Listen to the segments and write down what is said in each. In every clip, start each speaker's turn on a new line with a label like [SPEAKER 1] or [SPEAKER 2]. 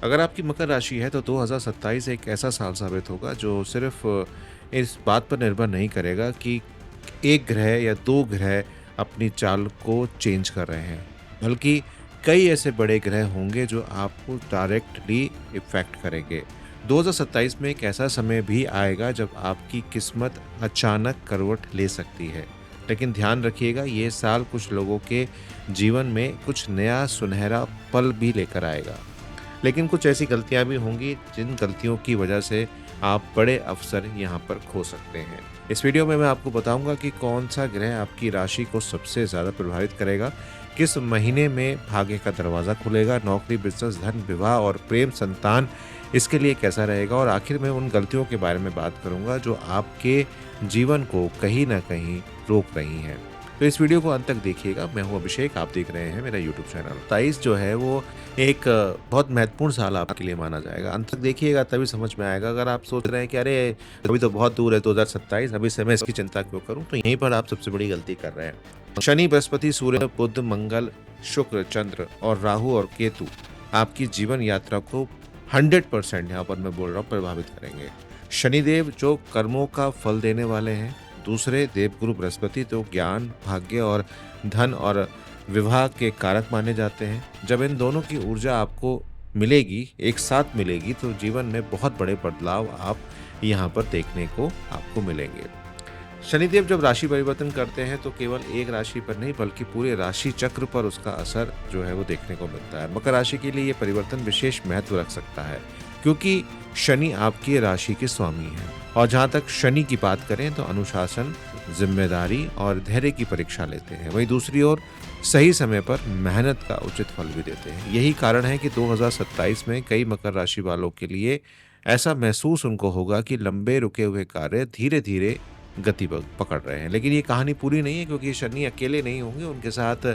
[SPEAKER 1] अगर आपकी मकर राशि है तो 2027 एक ऐसा साल साबित होगा जो सिर्फ इस बात पर निर्भर नहीं करेगा कि एक ग्रह या दो ग्रह अपनी चाल को चेंज कर रहे हैं, बल्कि कई ऐसे बड़े ग्रह होंगे जो आपको डायरेक्टली इफेक्ट करेंगे। 2027 में एक ऐसा समय भी आएगा जब आपकी किस्मत अचानक करवट ले सकती है, लेकिन ध्यान रखिएगा ये साल कुछ लोगों के जीवन में कुछ नया सुनहरा पल भी लेकर आएगा, लेकिन कुछ ऐसी गलतियां भी होंगी जिन गलतियों की वजह से आप बड़े अवसर यहाँ पर खो सकते हैं। इस वीडियो में मैं आपको बताऊंगा कि कौन सा ग्रह आपकी राशि को सबसे ज़्यादा प्रभावित करेगा, किस महीने में भाग्य का दरवाज़ा खुलेगा, नौकरी, बिजनेस, धन, विवाह और प्रेम, संतान इसके लिए कैसा रहेगा, और आखिर में उन गलतियों के बारे में बात करूंगा जो आपके जीवन को कहीं ना कहीं रोक रही हैं। तो इस वीडियो को अंत तक देखिएगा। मैं हूं अभिषेक, आप देख रहे हैं मेरा यूट्यूब चैनल। 27 जो है वो एक बहुत महत्वपूर्ण साल आपके लिए माना जाएगा। अंत तक देखिएगा तभी समझ में आएगा। अगर आप सोच रहे हैं कि अरे अभी तो बहुत दूर है 2027, अभी से मैं इसकी चिंता क्यों करूं, तो यहीं पर आप सबसे बड़ी गलती कर रहे हैं। शनि, बृहस्पति, सूर्य, बुध, मंगल, शुक्र, चंद्र और राहु और केतु आपकी जीवन यात्रा को 100% यहाँ पर मैं बोल रहा हूँ प्रभावित करेंगे। शनिदेव जो कर्मों का फल देने वाले हैं, दूसरे देवगुरु बृहस्पति तो ज्ञान, भाग्य और धन और विवाह के कारक माने जाते हैं। जब इन दोनों की ऊर्जा आपको मिलेगी, एक साथ मिलेगी, तो जीवन में बहुत बड़े बदलाव आप यहाँ पर देखने को आपको मिलेंगे। शनिदेव जब राशि परिवर्तन करते हैं तो केवल एक राशि पर नहीं बल्कि पूरे राशि चक्र पर उसका असर जो है वो देखने को मिलता है। मकर राशि के लिए ये परिवर्तन विशेष महत्व रख सकता है क्योंकि शनि आपकी राशि के स्वामी है, और जहाँ तक शनि की बात करें तो अनुशासन, जिम्मेदारी और धैर्य की परीक्षा लेते हैं। वहीं दूसरी ओर सही समय पर मेहनत का उचित फल भी देते हैं। यही कारण है कि 2027 में कई मकर राशि वालों के लिए ऐसा महसूस उनको होगा कि लंबे रुके हुए कार्य धीरे धीरे गति पकड़ रहे हैं। लेकिन ये कहानी पूरी नहीं है क्योंकि शनि अकेले नहीं होंगे, उनके साथ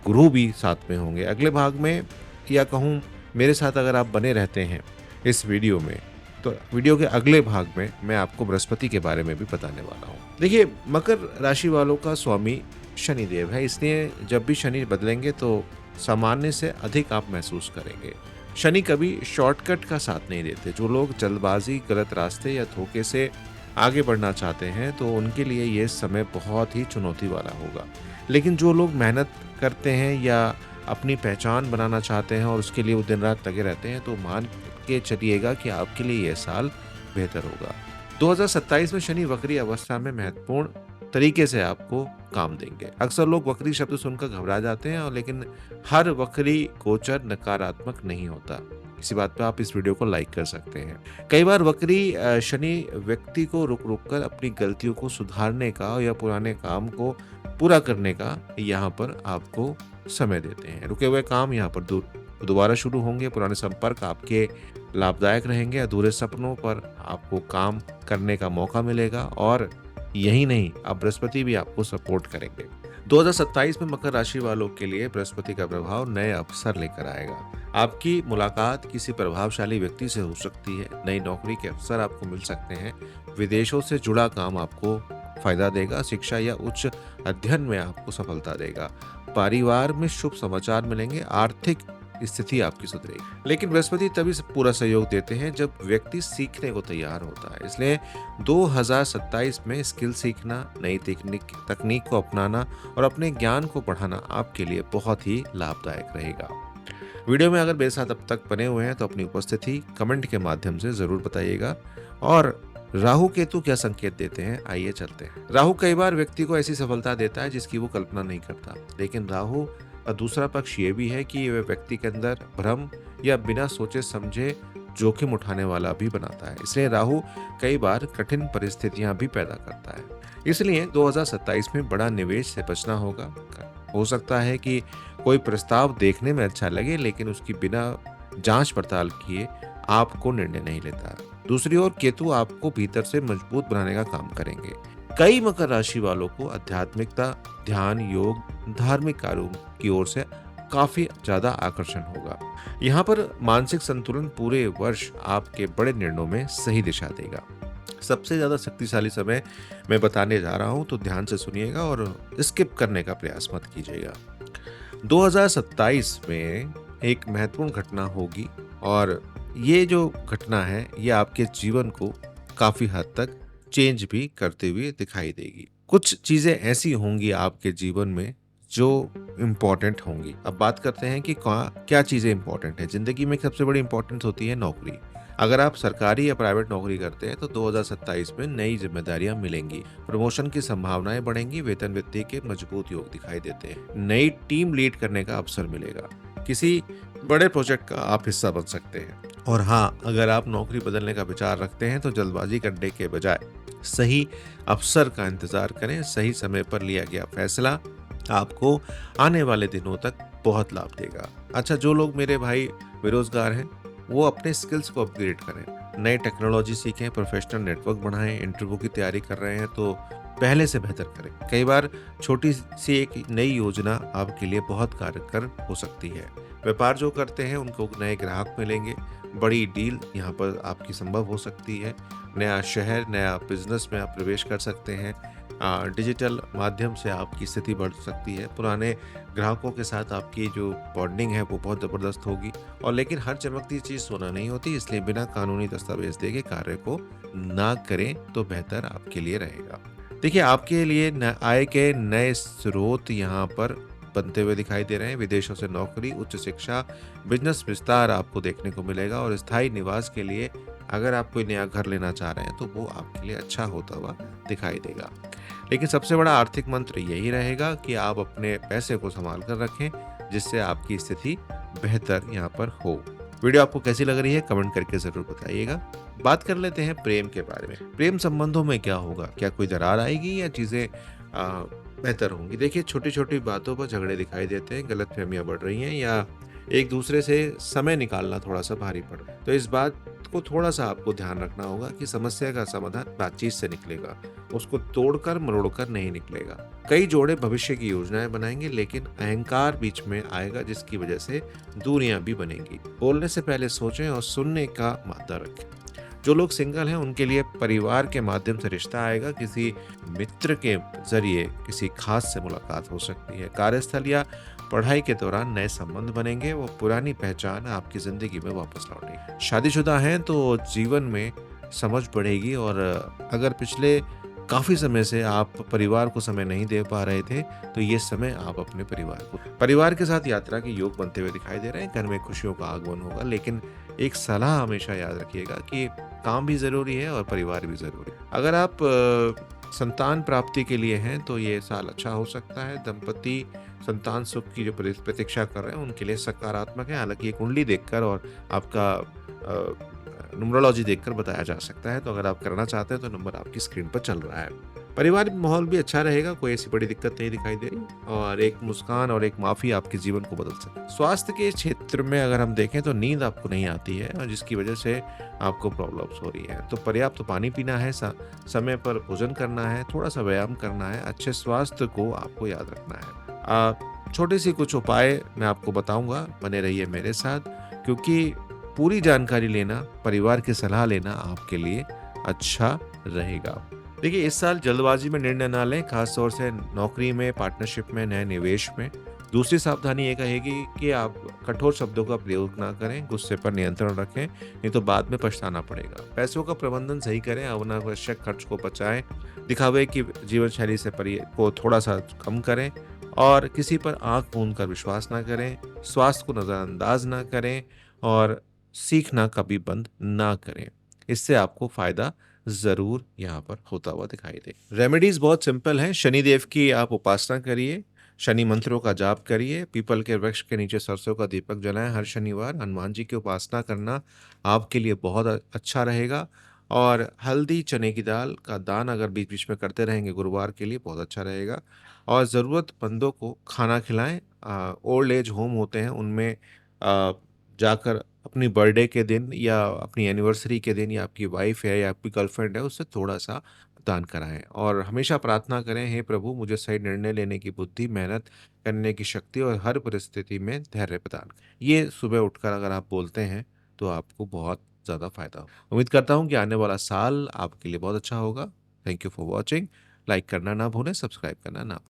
[SPEAKER 1] गुरु भी साथ में होंगे। अगले भाग में, या कहूँ मेरे साथ अगर आप बने रहते हैं इस वीडियो में, तो वीडियो के अगले भाग में मैं आपको बृहस्पति के बारे में भी बताने वाला हूँ। देखिए, मकर राशि वालों का स्वामी शनिदेव है, इसलिए जब भी शनि बदलेंगे तो सामान्य से अधिक आप महसूस करेंगे। शनि कभी शॉर्टकट का साथ नहीं देते। जो लोग जल्दबाजी, गलत रास्ते या धोखे से आगे बढ़ना चाहते हैं तो उनके लिए ये समय बहुत ही चुनौती वाला होगा। लेकिन जो लोग मेहनत करते हैं या अपनी पहचान बनाना चाहते हैं और उसके लिए वो दिन रात लगे रहते हैं तो मान के चलिएगा कि आपके लिए यह साल बेहतर होगा। 2027 में शनि वक्री अवस्था में महत्वपूर्ण तरीके से आपको काम देंगे। अक्सर लोग वक्री शब्द सुनकर घबरा जाते हैं, और लेकिन हर वक्री गोचर नकारात्मक नहीं होता। इसी बात पे आप इस वीडियो को लाइक कर सकते हैं। कई बार वक्री शनि व्यक्ति को रुक रुक कर अपनी गलतियों को सुधारने का या पुराने काम को पूरा करने का यहाँ पर आपको समय देते हैं। रुके हुए काम यहाँ पर दोबारा शुरू होंगे, पुराने संपर्क आपके लाभदायक रहेंगे, अधूरे सपनों पर आपको काम करने का मौका मिलेगा, और यही नहीं, अब बृहस्पति भी आपको सपोर्ट करेंगे। 2027 में मकर राशि वालों के लिए बृहस्पति का प्रभाव नए अवसर लेकर आएगा। आपकी मुलाकात किसी प्रभावशाली व्यक्ति से हो सकती है, नई नौकरी के अवसर आपको मिल सकते हैं, विदेशों से जुड़ा काम आपको फायदा देगा, शिक्षा या उच्च अध्ययन में आपको सफलता देगा, परिवार में शुभ समाचार मिलेंगे, आर्थिक स्थिति आपकी सुधरेगी। लेकिन बृहस्पति तभी पूरा सहयोग देते हैं जब व्यक्ति सीखने को तैयार होता है। इसलिए 2027 में स्किल सीखना, नई तकनीक को अपनाना और अपने ज्ञान को बढ़ाना आपके लिए बहुत ही लाभदायक रहेगा। वीडियो में अगर मेरे साथ अब तक बने हुए हैं तो अपनी उपस्थिति कमेंट के माध्यम से जरूर बताइएगा। और राहु केतु क्या संकेत देते हैं, आइए चलते हैं। राहु कई बार व्यक्ति को ऐसी सफलता देता है जिसकी वो कल्पना नहीं करता, लेकिन राहु का दूसरा पक्ष ये भी है कि वह व्यक्ति के अंदर भ्रम या बिना सोचे समझे जोखिम उठाने वाला भी बनाता है। इसलिए राहु कई बार कठिन परिस्थितियां भी पैदा करता है। इसलिए 2027 में बड़ा निवेश से बचना होगा। हो सकता है कि कोई प्रस्ताव देखने में अच्छा लगे लेकिन उसकी बिना जांच पड़ताल किए आपको निर्णय नहीं लेता। दूसरी ओर केतु आपको भीतर से मजबूत बनाने का काम करेंगे। कई मकर राशि वालों को आध्यात्मिकता, ध्यान, योग, धार्मिक कार्यों की ओर से काफी ज्यादा आकर्षण होगा। यहाँ पर मानसिक संतुलन पूरे वर्ष आपके बड़े निर्णयों में सही दिशा देगा। सबसे ज्यादा शक्तिशाली समय मैं बताने जा रहा हूँ, तो ध्यान से सुनिएगा और स्किप करने का प्रयास मत कीजिएगा। 2027 में एक महत्वपूर्ण घटना होगी और ये जो घटना है ये आपके जीवन को काफ़ी हद तक चेंज भी करते हुए दिखाई देगी। कुछ चीज़ें ऐसी होंगी आपके जीवन में जो इम्पोर्टेंट होंगी। अब बात करते हैं कि क्या चीज़ें इम्पोर्टेंट है। ज़िंदगी में सबसे बड़ी इम्पोर्टेंस होती है नौकरी। अगर आप सरकारी या प्राइवेट नौकरी करते हैं तो 2027 में नई जिम्मेदारियां मिलेंगी, प्रमोशन की संभावनाएं बढ़ेंगी, वेतन वृद्धि के मजबूत योग दिखाई देते हैं, नई टीम लीड करने का अवसर मिलेगा, किसी बड़े प्रोजेक्ट का आप हिस्सा बन सकते हैं। और हाँ, अगर आप नौकरी बदलने का विचार रखते हैं तो जल्दबाजी करने के बजाय सही अवसर का इंतजार करें। सही समय पर लिया गया फैसला आपको आने वाले दिनों तक बहुत लाभ देगा। अच्छा, जो लोग मेरे भाई बेरोजगार हैं वो अपने स्किल्स को अपग्रेड करें, नई टेक्नोलॉजी सीखें, प्रोफेशनल नेटवर्क बढ़ाएं, इंटरव्यू की तैयारी कर रहे हैं तो पहले से बेहतर करें। कई बार छोटी सी एक नई योजना आपके लिए बहुत कारगर हो सकती है। व्यापार जो करते हैं उनको नए ग्राहक मिलेंगे, बड़ी डील यहाँ पर आपकी संभव हो सकती है, नया शहर, नया बिजनेस में आप प्रवेश कर सकते हैं, डिजिटल माध्यम से आपकी स्थिति बढ़ सकती है, पुराने ग्राहकों के साथ आपकी जो बॉन्डिंग है वो बहुत ज़बरदस्त होगी। और लेकिन हर चमकती चीज़ सोना नहीं होती, इसलिए बिना कानूनी दस्तावेज देके कार्य को ना करें तो बेहतर आपके लिए रहेगा। देखिए, आपके लिए आय के नए स्रोत यहाँ पर बनते हुए दिखाई दे रहे हैं। विदेशों से नौकरी, उच्च शिक्षा, बिजनेस विस्तार आपको देखने को मिलेगा। और स्थायी निवास के लिए अगर आप कोई नया घर लेना चाह रहे हैं तो वो आपके लिए अच्छा होता हुआ दिखाई देगा। लेकिन सबसे बड़ा आर्थिक मंत्र यही रहेगा कि आप अपने पैसे को संभाल कर रखें, जिससे आपकी स्थिति बेहतर यहाँ पर हो। वीडियो आपको कैसी लग रही है कमेंट करके जरूर बताइएगा। बात कर लेते हैं प्रेम के बारे में। प्रेम संबंधों में क्या होगा? क्या कोई दरार आएगी या चीजें बेहतर होंगी? देखिए, छोटी छोटी बातों पर झगड़े दिखाई देते हैं, गलतफहमियां बढ़ रही हैं या एक दूसरे से समय निकालना थोड़ा सा भारी पड़ रहा है। तो इस बात को थोड़ा सा आपको ध्यान रखना होगा कि समस्या का समाधान बातचीत से निकलेगा, उसको तोड़कर मरोड़कर नहीं निकलेगा। कई जोड़े भविष्य की योजनाएं बनाएंगे, लेकिन अहंकार बीच में आएगा जिसकी वजह से दूरियां भी बनेंगी। बोलने से पहले सोचें और सुनने का मादा रखें। जो लोग सिंगल हैं उनके लिए परिवार के माध्यम से रिश्ता आएगा, किसी मित्र के जरिए किसी खास से मुलाकात हो सकती है। कार्यस्थल या पढ़ाई के दौरान नए संबंध बनेंगे, वो पुरानी पहचान आपकी जिंदगी में वापस लौटेगी। शादीशुदा हैं तो जीवन में समझ बढ़ेगी। और अगर पिछले काफी समय से आप परिवार को समय नहीं दे पा रहे थे तो ये समय आप अपने परिवार के साथ यात्रा के योग बनते हुए दिखाई दे रहे हैं। घर में खुशियों का आगमन होगा, लेकिन एक सलाह हमेशा याद रखिएगा कि काम भी जरूरी है और परिवार भी जरूरी है। अगर आप संतान प्राप्ति के लिए हैं तो ये साल अच्छा हो सकता है। दंपति संतान सुख की जो प्रतीक्षा कर रहे हैं उनके लिए सकारात्मक है। हालांकि ये कुंडली देखकर और आपका न्यूमरोलॉजी देखकर बताया जा सकता है। तो अगर आप करना चाहते हैं तो नंबर आपकी स्क्रीन पर चल रहा है। पारिवारिक माहौल भी अच्छा रहेगा, कोई ऐसी बड़ी दिक्कत नहीं दिखाई दे रही, और एक मुस्कान और एक माफी आपके जीवन को बदल सकती है। स्वास्थ्य के क्षेत्र में अगर हम देखें तो नींद आपको नहीं आती है और जिसकी वजह से आपको प्रॉब्लम्स हो रही है। तो पर्याप्त पानी पीना है, समय पर भोजन करना है, थोड़ा सा व्यायाम करना है, अच्छे स्वास्थ्य को आपको याद रखना है। छोटी सी कुछ उपाय मैं आपको बताऊंगा, बने रहिए मेरे साथ, क्योंकि पूरी जानकारी लेना, परिवार की सलाह लेना आपके लिए अच्छा रहेगा। देखिए, इस साल जल्दबाजी में निर्णय ना लें, खासतौर से नौकरी में, पार्टनरशिप में, नए निवेश में। दूसरी सावधानी ये कहेगी कि आप कठोर शब्दों का प्रयोग ना करें, गुस्से पर नियंत्रण रखें, नहीं तो बाद में पछताना पड़ेगा। पैसों का प्रबंधन सही करें, अनावश्यक खर्च को बचाएं, दिखावे की जीवन शैली से को थोड़ा सा कम करें और किसी पर आंख मूंद कर विश्वास ना करें, स्वास्थ्य को नजरअंदाज ना करें और सीखना कभी बंद ना करें। इससे आपको फायदा जरूर यहाँ पर होता हुआ दिखाई दे। रेमेडीज बहुत सिंपल हैं। शनिदेव की आप उपासना करिए, शनि मंत्रों का जाप करिए, पीपल के वृक्ष के नीचे सरसों का दीपक जलाएं हर शनिवार, हनुमान जी की उपासना करना आपके लिए बहुत अच्छा रहेगा। और हल्दी चने की दाल का दान अगर बीच बीच में करते रहेंगे गुरुवार के लिए बहुत अच्छा रहेगा। और ज़रूरतमंदों को खाना खिलाएं। ओल्ड एज होम होते हैं उनमें जाकर अपनी बर्थडे के दिन या अपनी एनिवर्सरी के दिन, या आपकी वाइफ है या आपकी गर्लफ्रेंड है, उससे थोड़ा सा दान कराएं। और हमेशा प्रार्थना करें, हे प्रभु मुझे सही निर्णय लेने की बुद्धि, मेहनत करने की शक्ति और हर परिस्थिति में धैर्य प्रदान करें। ये सुबह उठकर अगर आप बोलते हैं तो आपको बहुत ज़्यादा फायदा हो। उम्मीद करता हूँ कि आने वाला साल आपके लिए बहुत अच्छा होगा। Thank you for watching. Like करना ना भूलें, सब्सक्राइब करना ना भूलें।